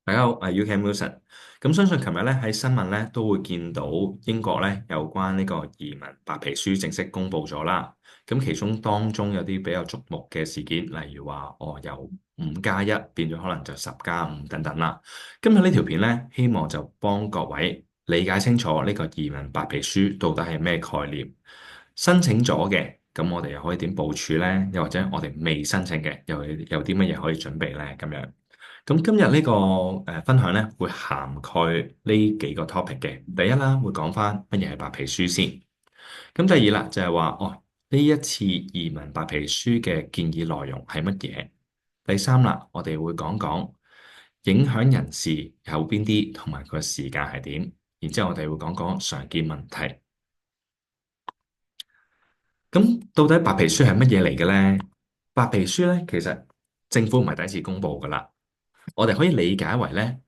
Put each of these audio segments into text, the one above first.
大家好，我係 UK Wilson。咁相信琴日咧喺新聞咧都會見到英國咧有關呢個移民白皮書正式公布咗啦。咁其中當中有啲比較矚目嘅事件，例如話由5+1變咗可能就10+5等等啦。今日呢條片咧，希望就幫各位理解清楚呢個移民白皮書到底係咩概念。申請咗嘅，咁我哋又可以點部署咧？又或者我哋未申請嘅，又有啲乜嘢可以準備咧？咁樣。咁今日呢個分享咧，會涵蓋呢幾個 topic 嘅。第一啦，會講翻乜嘢係白皮書先。咁第二啦，就係話呢一次移民白皮書嘅建議內容係乜嘢？第三啦，我哋會講講影響人士有邊啲，同埋個時間係點。然之後我哋會講講常見問題。咁到底白皮書係乜嘢嚟嘅咧？白皮書咧，其實政府唔係第一次公布噶啦。我哋可以理解為咧，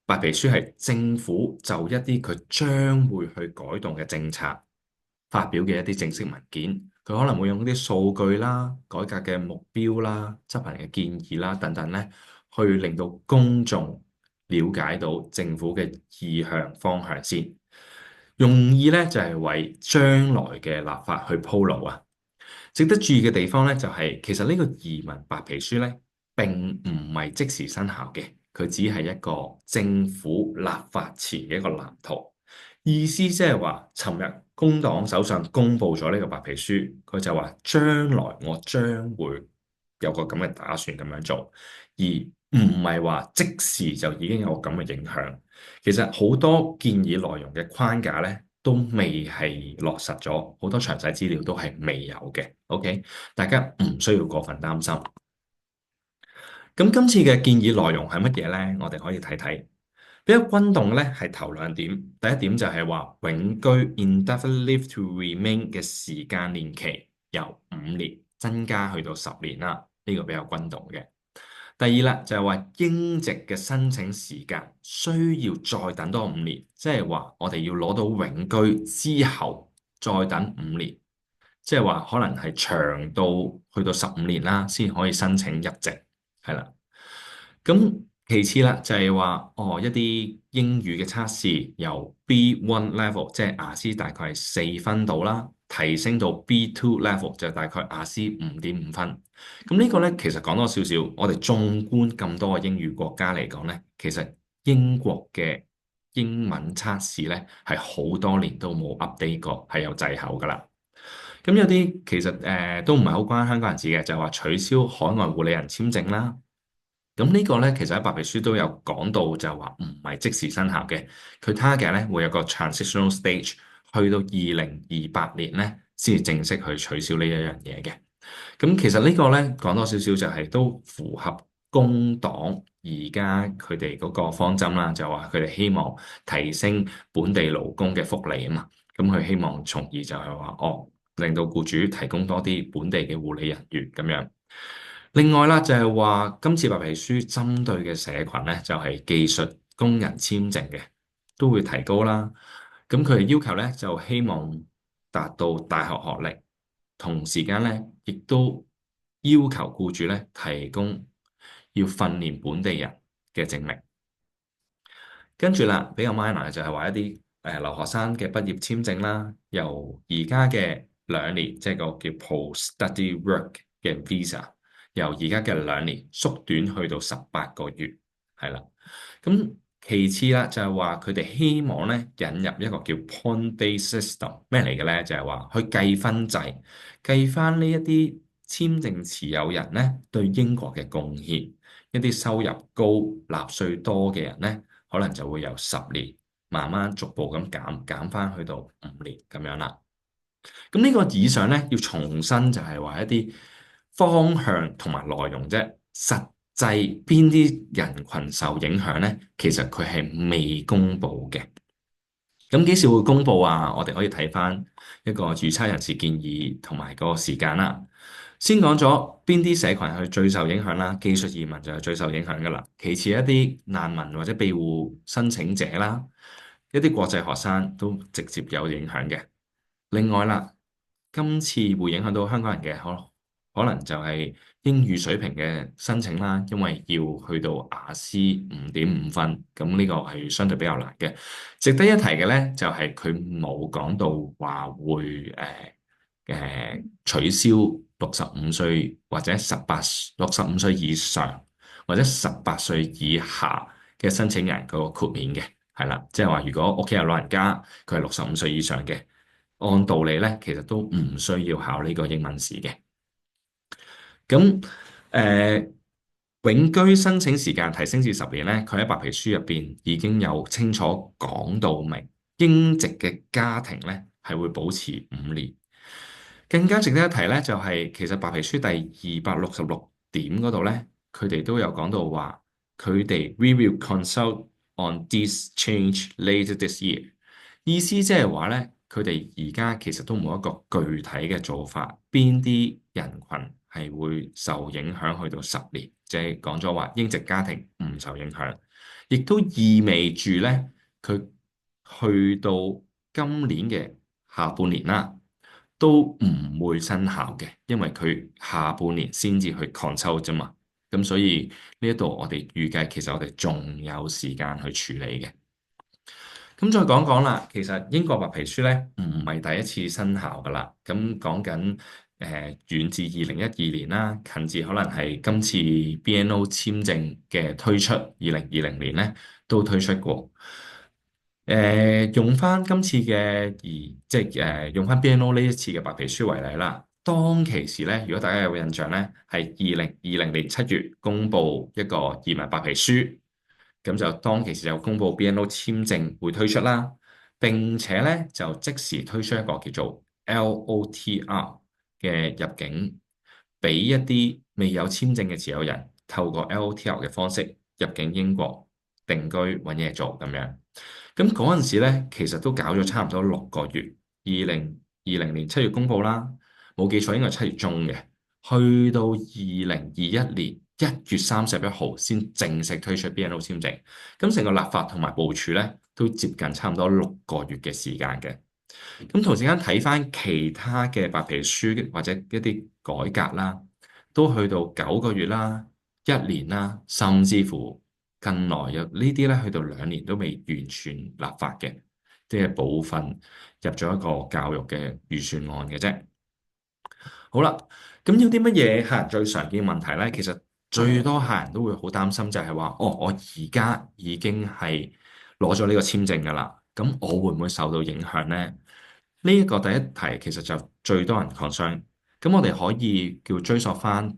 白皮書係政府就一啲佢將會去改動嘅政策發表嘅一啲正式文件。佢可能會用啲數據啦、改革嘅目標啦、執行嘅建議啦等等咧，去令到公眾了解到政府嘅意向方向先。用意咧就係為將來嘅立法去鋪路啊！值得注意嘅地方咧，就係其實呢個移民白皮書咧，並唔係即時生效嘅，佢只係一個政府立法前嘅一個藍圖。意思即係話，尋日工黨首相公布咗呢個白皮書，佢就話將來我將會有個咁嘅打算咁樣做，而唔係話即時就已經有咁嘅影響。其實好多建議內容嘅框架咧，都未係落實咗，好多詳細資料都係未有嘅。OK，大家唔需要過分擔心。咁今次嘅建議內容係乜嘢呢？我哋可以睇睇。比較轟動咧係頭兩點，第一點就係話永居 indefinite leave to remain 嘅時間年期由5年增加去到10年啦，呢個比較轟動嘅。第二啦，就係話英籍嘅申請時間需要再等多5年，即係話我哋要攞到永居之後再等5年，即係話可能係長到去到15年啦，先可以申請入籍，係啦。咁其次啦，就係話一啲英語嘅測試由 B1 level，即係雅思大概係4分度啦，提升到 B2 level 就大概雅思5.5分。咁呢個咧其實講多少少，我哋縱觀咁多個英語國家嚟講咧，其實英國嘅英文測試咧係好多年都冇 update 過，係有滯後噶啦。咁有啲其實都唔係好關香港人事嘅，就係話取消海外護理人簽證啦。咁呢個咧，其實喺白皮書都有講到，就係話唔係即時生效嘅。佢 target 咧會有個 transitional stage，去到2028年咧先至正式去取消呢一樣嘢嘅。咁其實呢個咧講多少少就係都符合工黨而家佢哋嗰個方針啦，就話佢哋希望提升本地勞工嘅福利啊嘛。咁佢希望從而就係話令到僱主提供多啲本地嘅護理人員咁樣。另外啦，就係話今次白皮書針對嘅社群咧，就係技術工人簽證嘅，都會提高啦。咁佢哋要求咧，就希望達到大學學歷，同時間咧，亦都要求僱主咧提供要訓練本地人嘅證明。跟住啦，比較 minor 嘅就係話一啲留學生嘅畢業簽證啦，由而家嘅2年，即係個叫 post-study work 嘅 visa。由而家嘅2年縮短去到18個月，係啦。咁其次啦，就係話佢哋希望咧引入一個叫 point-based system，咩嚟嘅咧？就係話去計分制，計翻呢一啲簽證持有人咧對英國嘅貢獻，一啲收入高、納稅多嘅人咧，可能就會由10年慢慢逐步咁減翻去到5年咁樣啦。咁呢個以上咧要重申就係話一啲方向同埋內容啫，實際邊啲人群受影響咧，其實佢係未公布嘅。咁幾時會公布啊？我哋可以睇翻一個預測人士建議同埋個時間啦。先講咗邊啲社群係最受影響啦，技術移民就係最受影響噶啦。其次一啲難民或者庇護申請者啦，一啲國際學生都直接有影響嘅。另外啦，今次會影響到香港人嘅可能就係英語水平嘅申請啦，因為要去到雅思5.5分，咁呢個係相對比較難嘅。值得一提嘅咧，就係佢冇講到話會取消65歲或者65歲以上或者18歲以下嘅申請人個豁免嘅，係啦，即係話如果屋企有老人家佢係65歲以上嘅，按道理咧其實都唔需要考呢個英文試嘅。咁永居申請時間提升至10年咧，佢喺白皮書入邊已經有清楚講到明，英籍嘅家庭咧係會保持5年。更加值得一提咧，就係其實白皮書第266點嗰度咧，佢哋都有講到話，佢哋 We will consult on this change later this year。意思即係話咧，佢哋而家其實都冇一個具體嘅做法，邊啲人群係會受影響去到10年，即係講咗話英籍家庭唔受影響，亦都意味住咧，佢去到今年嘅下半年啦，都唔會生效嘅，因為佢下半年先至去 consult 啫嘛。咁所以呢一度我哋預計其實我哋仲有時間去處理嘅。咁再講講啦，其實英國白皮書咧唔係第一次生效噶啦。咁講緊遠至2012年啦，近至可能係今次 BNO 簽證嘅推出，2020年咧都推出過。用翻今次嘅用翻 BNO 呢一次嘅白皮書為例啦。當其時咧，如果大家有印象咧，係2020年7月公布一個移民白皮書。咁就當其時就公布 BNO 簽證會推出啦，並且咧就即時推出一個叫做 LOTR 嘅入境，俾一啲未有簽證嘅持有人透過 LOTR 嘅方式入境英國定居揾嘢做咁樣。咁嗰陣時咧，其實都搞咗差唔多6個月。2020年7月公布啦，冇記錯應該係7月中嘅，去到2021年1月31號先正式推出 BNO 簽證。咁成個立法同埋部署咧，都接近差唔多6個月嘅時間嘅。咁同時間睇翻其他嘅白皮書或者一啲改革啦，都去到9個月啦、1年啦，甚至乎更耐有呢啲咧，去到2年都未完全立法嘅，即係部分入咗一個教育嘅預算案嘅啫。好啦，咁有啲乜嘢客人最常見嘅問題咧？其實最多客人都會好擔心就係話，哦，我而家已經係攞咗呢個簽證㗎啦，咁我會唔會受到影響咧？呢一個第一題其實就最多人 concern。咁我哋可以叫追溯翻，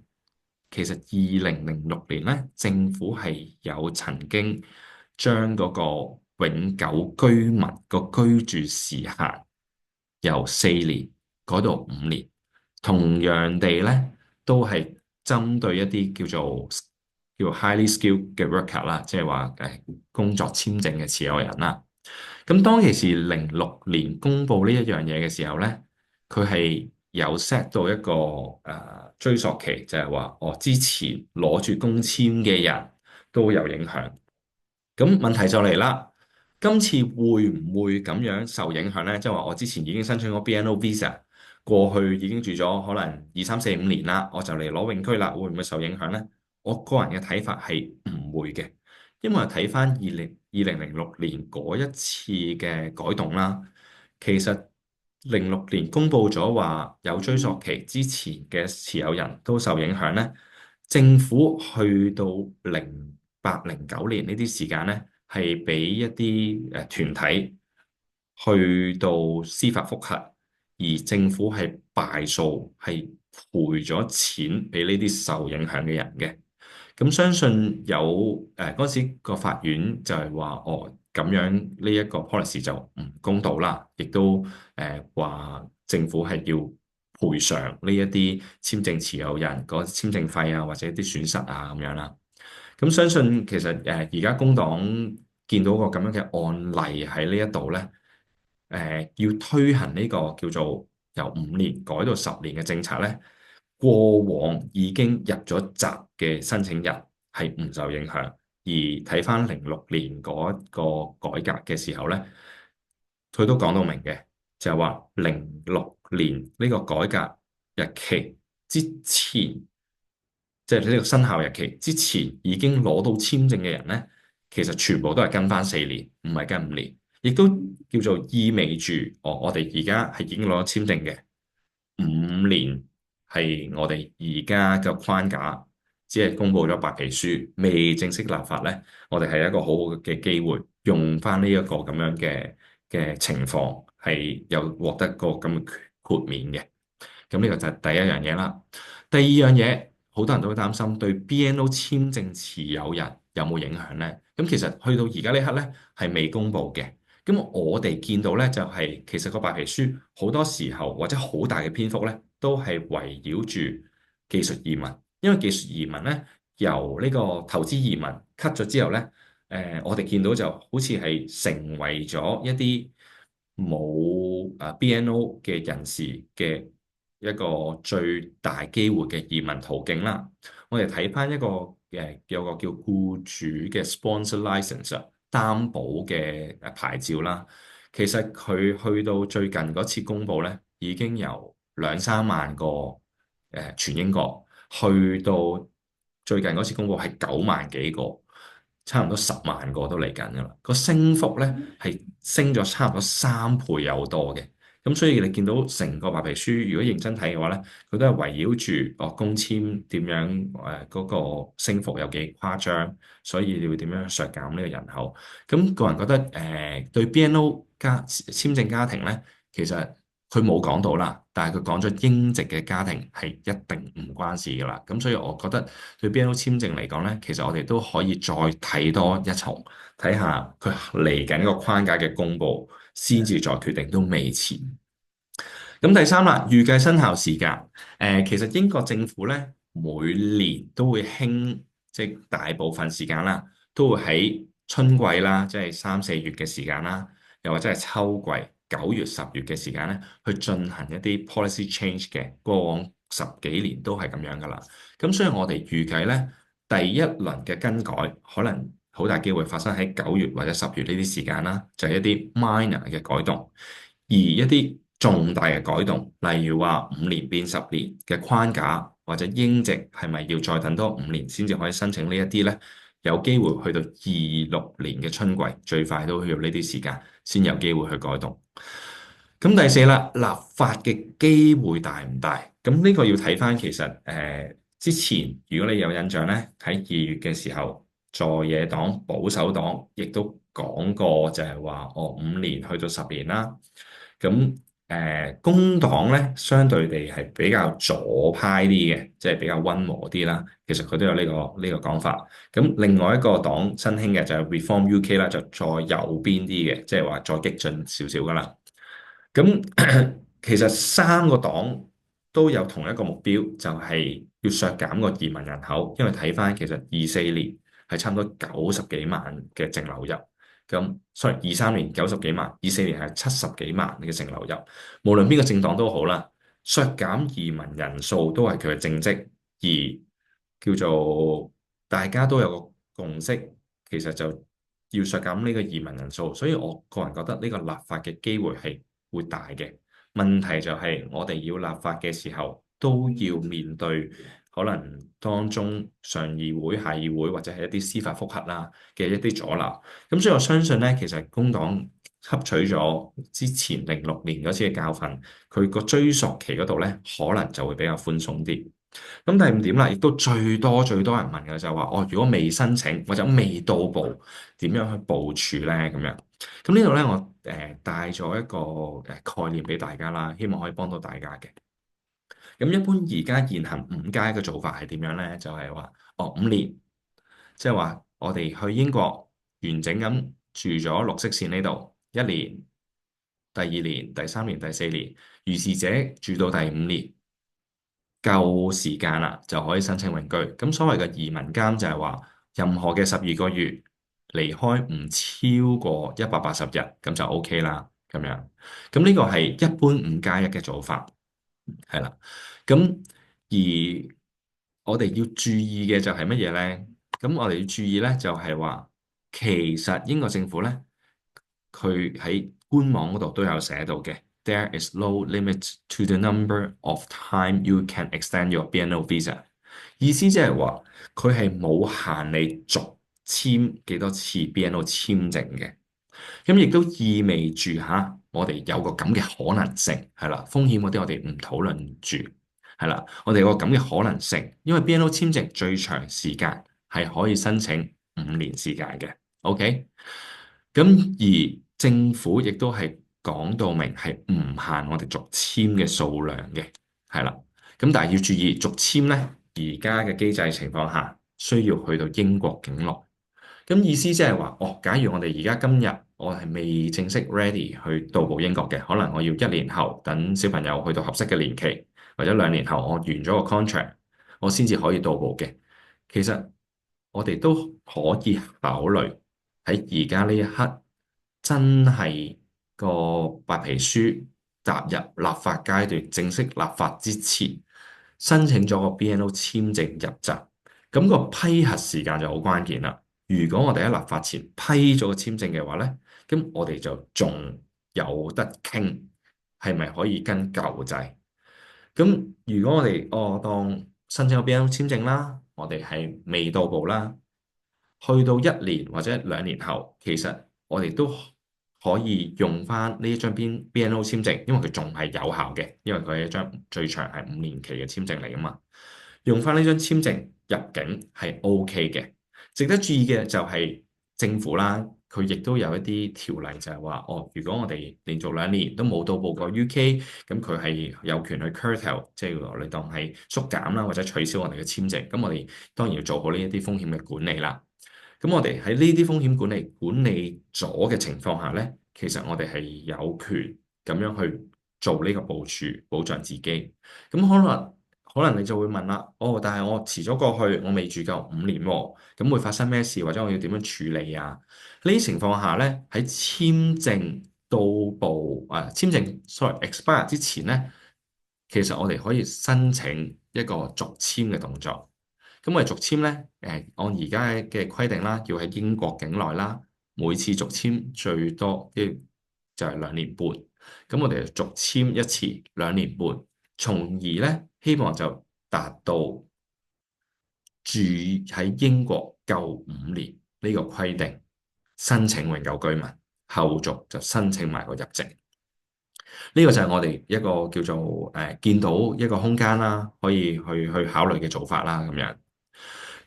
其實2006年咧，政府係有曾經將嗰個永久居民個居住時限由4年改到5年。同樣地咧，都係針對一啲叫做 highly skilled 嘅 worker 啦，即係話工作簽證嘅持有人啦。咁當其時06年公布呢一樣嘢嘅時候咧，佢係有 set 到一個追溯期，就係話我之前攞住工簽嘅人都有影響。咁問題就嚟啦，今次會唔會咁樣受影響咧？即係話我之前已經申請咗 BNO Visa，過去已經住咗可能2、3、4、5年啦，我就嚟攞永居啦，會唔會受影響咧？我個人嘅睇法係唔會嘅，因為睇翻2006年嗰一次嘅改動啦，其實06年公布咗話有追溯期之前嘅持有人都受影響咧，政府去到08、09年呢啲時間咧，係俾一啲團體去到司法覆核，而政府係敗訴，係賠咗錢俾呢啲受影響嘅人嘅。咁相信有嗰陣時個法院就係話，哦，咁樣呢一個 policy 就唔公道啦，亦都話政府係要賠償呢一啲簽證持有人嗰簽證費啊，或者一啲損失啊咁樣啦。咁相信其實而家工黨見到個咁樣嘅案例喺呢一度咧，要推行呢個叫做由5年改到10年嘅政策咧，過往已經入咗閘嘅申請人係唔受影響，而睇翻06年嗰個改革嘅時候咧，佢都講到明嘅，就係話06年呢個改革日期之前即係呢個生效日期之前已經攞到簽證嘅人咧，其實全部都係跟翻4年，唔係跟5年，亦都叫做意味住，我哋而家係已經攞咗簽證嘅。5年係我哋而家嘅框架，只係公布咗白皮書，未正式立法咧。我哋係一個好好嘅機會，用翻呢一個咁樣嘅情況，係有獲得個咁嘅豁免嘅。咁呢個就係第一樣嘢啦。第二樣嘢，好多人都會擔心對 BNO 簽證持有人有冇影響呢？咁其實去到而家呢刻呢，係未公布嘅。咁我哋見到呢，就係其實個白皮書好多時候或者好大嘅篇幅呢，都係圍繞住技術移民。因為技術移民呢，由呢個投資移民 cut 咗之後呢，我哋見到就好似係成為咗一啲冇BNO 嘅人士嘅一個最大機會嘅移民途徑啦。我哋睇翻一個有個叫僱主嘅 sponsor license 擔保嘅牌照啦。其實佢去到最近嗰次公佈咧，已經由2、3萬個全英國去到最近嗰次公佈係9萬幾個。差唔多10萬個都嚟緊噶啦，個升幅咧係升咗差唔多3倍有多嘅。咁所以你見到成個白皮書，如果認真睇嘅話咧，佢都係圍繞住工簽點樣嗰個升幅有幾誇張，所以你會點樣削減呢個人口？咁個人覺得對 BNO 簽證家庭咧，其實佢冇講到啦，但係佢講咗英籍嘅家庭係一定唔關事噶啦。咁所以我覺得對 BNO 簽證嚟講咧，其實我哋都可以再睇多一重，睇下佢嚟緊個框架嘅公佈，先至再決定都未遲。咁第三啦，預計生效時間，其實英國政府咧每年都會興，即係大部分時間啦，都會喺春季啦，即係3、4月嘅時間啦，又或者係秋季9月、10月嘅時間咧，去進行一啲 policy change 嘅。過往10幾年都係咁樣噶啦。咁所以我哋預計咧，第一輪嘅更改可能好大機會發生喺9月或者10月呢啲時間啦，就係一啲 minor 嘅改動。而一啲重大嘅改動，例如話5年變10年嘅框架，或者英籍係咪要再等多5年先至可以申請呢一啲呢？有機會去到26年嘅春季，最快都要呢啲時間先有機會去改動。咁第四啦，立法嘅機會大唔大？咁呢個要睇翻其實之前，如果你有印象呢，喺2月嘅時候，在野黨保守黨亦都講過就係話，5年去到10年啦。咁工黨咧，相對地係比較左派啲嘅，即係比較溫和啲啦。其實佢都有呢個講法。咁另外一個黨新興嘅就係 Reform UK 啦，就再右邊啲嘅，即係話再激進少少噶啦。咁其實3個黨都有同一個目標，就係要削減個移民人口。因為睇翻其實24年係差唔多90幾萬嘅淨流入。咁，sorry，23年90幾萬，24年係70幾萬嘅淨流入。無論邊個政黨都好啦，削減移民人數都係佢嘅政績，而叫做大家都有個共識，其實就要削減呢個移民人數。所以我個人覺得呢個立法嘅機會係會大嘅。問題就係我哋要立法嘅時候，都要面對可能當中上議會、下議會或者係一啲司法覆核啦嘅一啲阻撓。咁所以我相信咧，其實工黨吸取咗之前06年嗰次嘅教訓，佢個追溯期嗰度咧，可能就會比較寬鬆啲。咁第五點啦，亦都最多人問嘅就係話，如果未申請或者未到步，點樣去部署咧？咁樣，咁呢度咧，我帶咗一個概念俾大家啦，希望可以幫到大家嘅。咁一般而家現行5加1嘅做法係點樣咧？就係話，5年，即係話我哋去英國完整咁住咗綠色線呢度1年、第2年、第3年、第4年，如是者住到第5年。夠時間啦，就可以申請永居。咁所謂嘅移民監就係話，任何嘅12個月離開唔超過180日，咁就 OK 啦。咁樣，咁呢個係一般5加1嘅做法，係啦。咁而我哋要注意嘅就係乜嘢咧？咁我哋要注意咧，就係話，其實英國政府咧，佢喺官網嗰度都有寫到嘅。There is no limit to the number of time you can extend your BNO visa。意思即係話佢係冇限你續簽幾多次 BNO 簽證嘅。咁亦都意味住我哋有個咁嘅可能性係啦，風險嗰啲我哋唔討論住係啦，我哋有個咁嘅可能性，因為 BNO 簽證最長時間係可以申請5年時間嘅，OK？咁而政府亦都係講到明係唔限我哋續簽嘅數量嘅，係啦。咁但係要注意續簽呢，而家嘅機制情況下，需要去到英國境內。咁意思即係話，哦，假如我哋而家今日我係未正式 ready 去到埗英國嘅，可能我要1年後等小朋友去到合適嘅年期，或者2年後我完咗個 contract，我先至可以到埗嘅。其實我哋都可以考慮喺而家呢一刻，真係個白皮書踏入立法階段，正式立法之前，申請咗個 BNO 簽證入閘，咁個批核時間就好關鍵啦。如果我哋喺立法前批咗個簽證嘅話咧，咁我哋就仲有得傾，係咪可以跟舊制？咁如果我哋當申請咗 BNO 簽證啦，我哋係未到步啦，去到1年或者2年後，其實我哋都可以用翻呢一張 BNO 簽證，因為佢仲係有效嘅，因為佢係一張最長係5年期嘅簽證嚟噶嘛。用翻呢張簽證入境係 OK 嘅。值得注意嘅就係政府啦，佢亦都有一啲條例就係話，如果我哋連續2年都冇到埗過 UK，咁佢係有權去 curtail，即係你當係縮減啦，或者取消我哋嘅簽證。咁我哋當然要做好呢一啲風險嘅管理啦。咁我哋喺呢啲風險管理咗嘅情況下呢，其實我哋係有權咁樣去做呢個部署，保障自己。咁可能你就會問啦，但係我遲咗過去，我未住夠5年喎，咁會發生咩事，或者我要點樣處理啊？呢啲情況下呢，喺簽證到埗簽證 sorry expire 之前呢，其實我哋可以申請一個續簽嘅動作。咁我哋續簽咧，按而家嘅規定啦，要喺英國境內啦，每次續簽最多就係2年半。咁我哋就續簽一次2年半，從而咧希望就達到住喺英國夠5年呢個規定，申請永久居民，後續就申請埋個入籍。呢個就係我哋一個叫做見到一個空間啦，可以去考慮嘅做法啦，咁樣。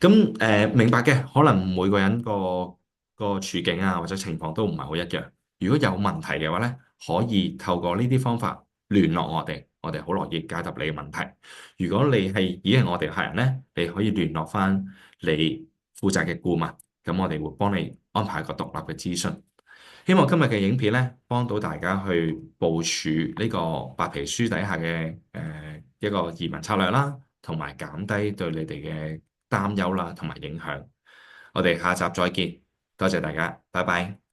咁明白嘅，可能每個人個處境啊或者情況都唔係好一樣。如果有問題嘅話咧，可以透過呢啲方法聯絡我哋，我哋好樂意解答你嘅問題。如果你係已經係我哋客人咧，你可以聯絡翻你負責嘅顧問，咁我哋會幫你安排個獨立嘅諮詢。希望今日嘅影片咧，幫到大家去部署呢個白皮書底下嘅一個移民策略啦，同埋減低對你哋嘅擔憂啦，同埋影響。我哋下集再見，多謝大家，拜拜。